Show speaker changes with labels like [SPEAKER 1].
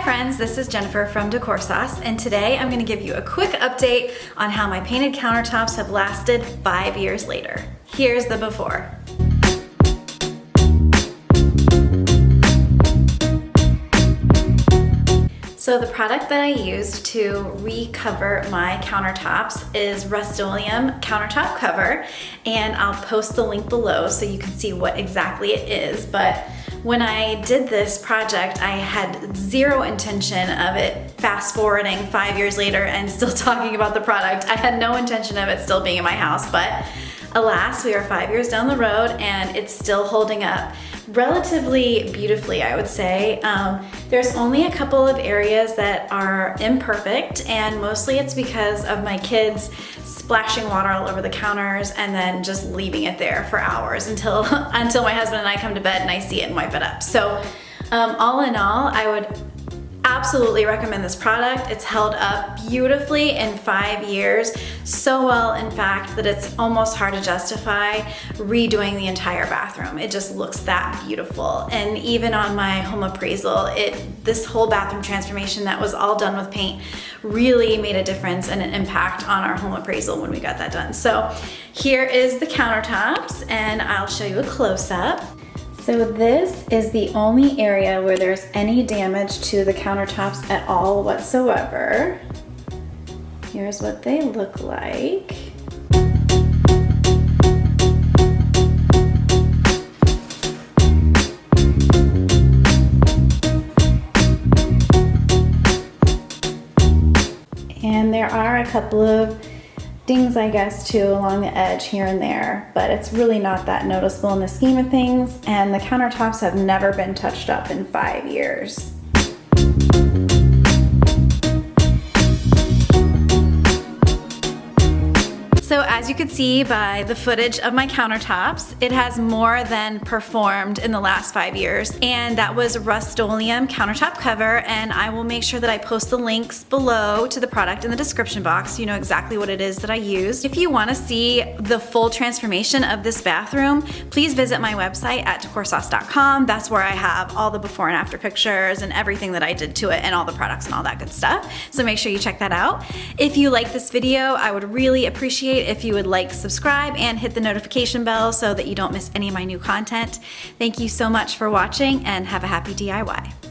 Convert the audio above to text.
[SPEAKER 1] friends, this is Jennifer from DecorSauce, and today I'm going to give you a quick update on how my painted countertops have lasted 5 years later. Here's the before. So the product that I used to recover my countertops is Rust-Oleum countertop cover, and I'll post the link below so you can see what exactly it is. But when I did this project, I had zero intention of it fast forwarding 5 years later and still talking about the product. I had no intention of it still being in my house, but alas, we are 5 years down the road and it's still holding up relatively beautifully, I would say. There's only a couple of areas that are imperfect, and mostly it's because of my kids splashing water all over the counters and then just leaving it there for hours until my husband and I come to bed and I see it and wipe it up. So all in all, I would absolutely recommend this product. It's held up beautifully in 5 years, so well in fact that it's almost hard to justify redoing the entire bathroom. It just looks that beautiful. And even on my home appraisal, this whole bathroom transformation that was all done with paint really made a difference and an impact on our home appraisal when we got that done. So here is the countertops, and I'll show you a close-up. So this is the only area where there's any damage to the countertops at all whatsoever. Here's what they look like. And there are a couple of dings, I guess, too, along the edge here and there, but it's really not that noticeable in the scheme of things, and the countertops have never been touched up in 5 years. So as you can see by the footage of my countertops, it has more than performed in the last 5 years, and that was Rust-Oleum countertop cover, and I will make sure that I post the links below to the product in the description box so you know exactly what it is that I used. If you want to see the full transformation of this bathroom, please visit my website at DecorSauce.com. That's where I have all the before and after pictures and everything that I did to it and all the products and all that good stuff. So make sure you check that out. If you like this video, I would really appreciate if you would like, subscribe, and hit the notification bell so that you don't miss any of my new content. Thank you so much for watching, and have a happy DIY.